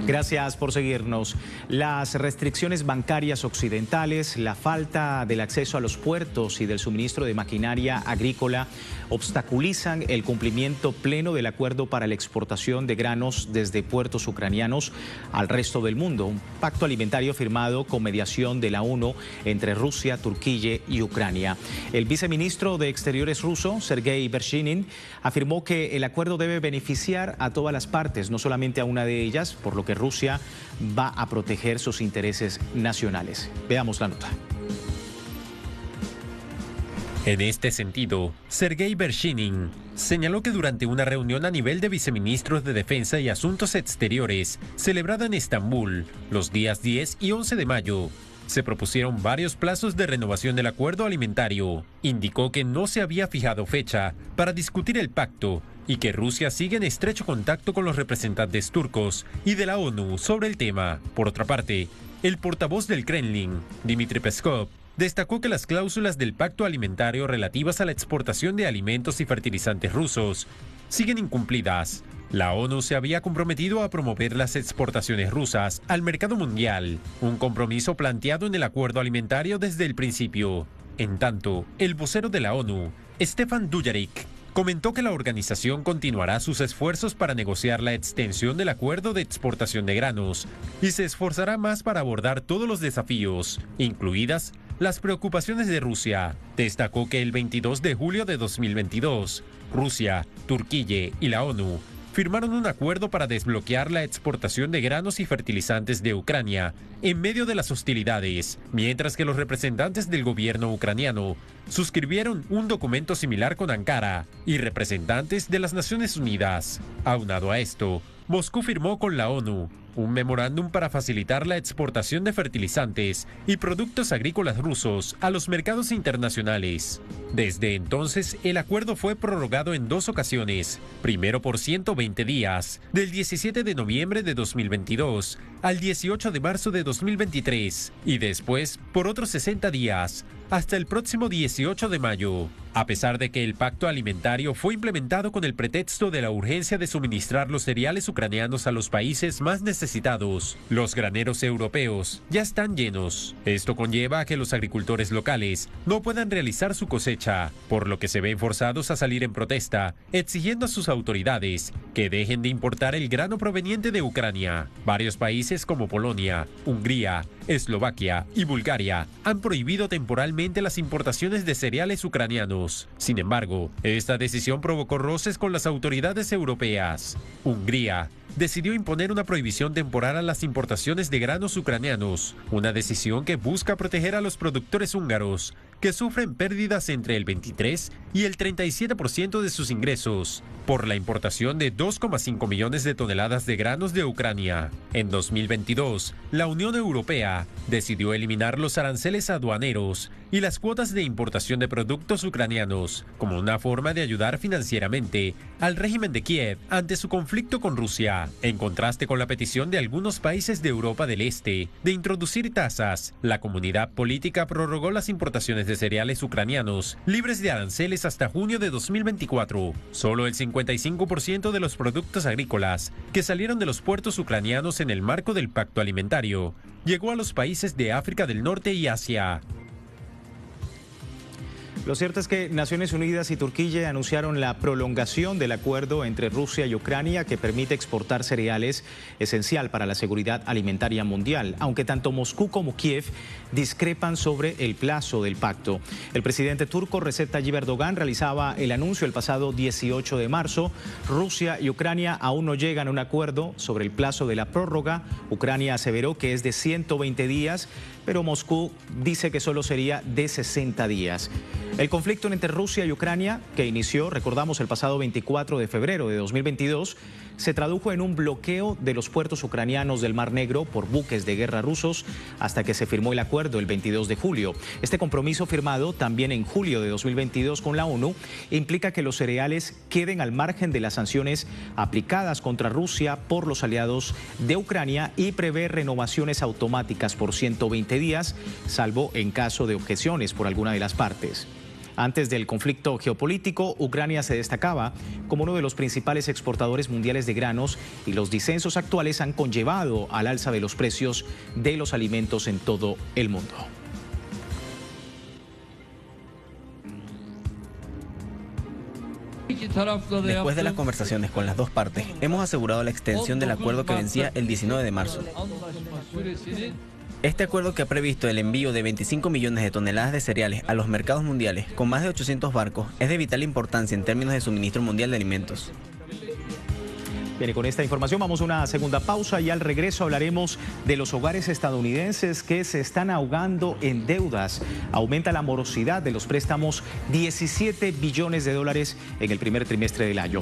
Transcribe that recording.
Gracias por seguirnos. Las restricciones bancarias occidentales, la falta del acceso a los puertos y del suministro de maquinaria agrícola obstaculizan el cumplimiento pleno del acuerdo para la exportación de granos desde puertos ucranianos al resto del mundo. Un pacto alimentario firmado con mediación de la ONU entre Rusia, Turquía y Ucrania. El viceministro de Exteriores ruso, Sergei Vershinin, afirmó que el acuerdo debe beneficiar a todas las partes, no solamente a una de ellas, por lo que Rusia va a proteger sus intereses nacionales. Veamos la nota. En este sentido, Sergei Vershinin señaló que durante una reunión a nivel de viceministros de Defensa y Asuntos Exteriores, celebrada en Estambul los días 10 y 11 de mayo, se propusieron varios plazos de renovación del acuerdo alimentario. Indicó que no se había fijado fecha para discutir el pacto y que Rusia sigue en estrecho contacto con los representantes turcos y de la ONU sobre el tema. Por otra parte, el portavoz del Kremlin, Dmitry Peskov, destacó que las cláusulas del pacto alimentario relativas a la exportación de alimentos y fertilizantes rusos siguen incumplidas. La ONU se había comprometido a promover las exportaciones rusas al mercado mundial, un compromiso planteado en el acuerdo alimentario desde el principio. En tanto, el vocero de la ONU, Stefan Dujarric, comentó que la organización continuará sus esfuerzos para negociar la extensión del acuerdo de exportación de granos y se esforzará más para abordar todos los desafíos, incluidas las preocupaciones de Rusia. Destacó que el 22 de julio de 2022, Rusia, Turquía y la ONU firmaron un acuerdo para desbloquear la exportación de granos y fertilizantes de Ucrania en medio de las hostilidades, mientras que los representantes del gobierno ucraniano suscribieron un documento similar con Ankara y representantes de las Naciones Unidas. Aunado a esto, Moscú firmó con la ONU un memorándum para facilitar la exportación de fertilizantes y productos agrícolas rusos a los mercados internacionales. Desde entonces, el acuerdo fue prorrogado en 2 ocasiones, primero por 120 días, del 17 de noviembre de 2022 al 18 de marzo de 2023, y después por otros 60 días, hasta el próximo 18 de mayo. A pesar de que el pacto alimentario fue implementado con el pretexto de la urgencia de suministrar los cereales ucranianos a los países más necesitados, los graneros europeos ya están llenos. Esto conlleva a que los agricultores locales no puedan realizar su cosecha, por lo que se ven forzados a salir en protesta, exigiendo a sus autoridades que dejen de importar el grano proveniente de Ucrania. Varios países como Polonia, Hungría, Eslovaquia y Bulgaria han prohibido temporalmente las importaciones de cereales ucranianos. Sin embargo, esta decisión provocó roces con las autoridades europeas. Hungría decidió imponer una prohibición temporal a las importaciones de granos ucranianos, una decisión que busca proteger a los productores húngaros, que sufren pérdidas entre el 23 y el 37% de sus ingresos por la importación de 2,5 millones de toneladas de granos de Ucrania. En 2022, la Unión Europea decidió eliminar los aranceles aduaneros y las cuotas de importación de productos ucranianos como una forma de ayudar financieramente al régimen de Kiev ante su conflicto con Rusia, en contraste con la petición de algunos países de Europa del Este de introducir tasas. La comunidad política prorrogó las importaciones de cereales ucranianos libres de aranceles hasta junio de 2024. Solo el 55% de los productos agrícolas que salieron de los puertos ucranianos en el marco del pacto alimentario llegó a los países de África del Norte y Asia. Lo cierto es que Naciones Unidas y Turquía anunciaron la prolongación del acuerdo entre Rusia y Ucrania que permite exportar cereales, esencial para la seguridad alimentaria mundial, aunque tanto Moscú como Kiev discrepan sobre el plazo del pacto. El presidente turco Recep Tayyip Erdogan realizaba el anuncio el pasado 18 de marzo. Rusia y Ucrania aún no llegan a un acuerdo sobre el plazo de la prórroga. Ucrania aseveró que es de 120 días, pero Moscú dice que solo sería de 60 días. El conflicto entre Rusia y Ucrania, que inició, recordamos, el pasado 24 de febrero de 2022, se tradujo en un bloqueo de los puertos ucranianos del Mar Negro por buques de guerra rusos hasta que se firmó el acuerdo el 22 de julio. Este compromiso, firmado también en julio de 2022 con la ONU, implica que los cereales queden al margen de las sanciones aplicadas contra Rusia por los aliados de Ucrania y prevé renovaciones automáticas por 120 días, salvo en caso de objeciones por alguna de las partes. Antes del conflicto geopolítico, Ucrania se destacaba como uno de los principales exportadores mundiales de granos y los disensos actuales han conllevado al alza de los precios de los alimentos en todo el mundo. Después de las conversaciones con las dos partes, hemos asegurado la extensión del acuerdo que vencía el 19 de marzo. Este acuerdo, que ha previsto el envío de 25 millones de toneladas de cereales a los mercados mundiales con más de 800 barcos, es de vital importancia en términos de suministro mundial de alimentos. Bien, y con esta información vamos a una segunda pausa y al regreso hablaremos de los hogares estadounidenses que se están ahogando en deudas. Aumenta la morosidad de los préstamos, $17 billones en el primer trimestre del año.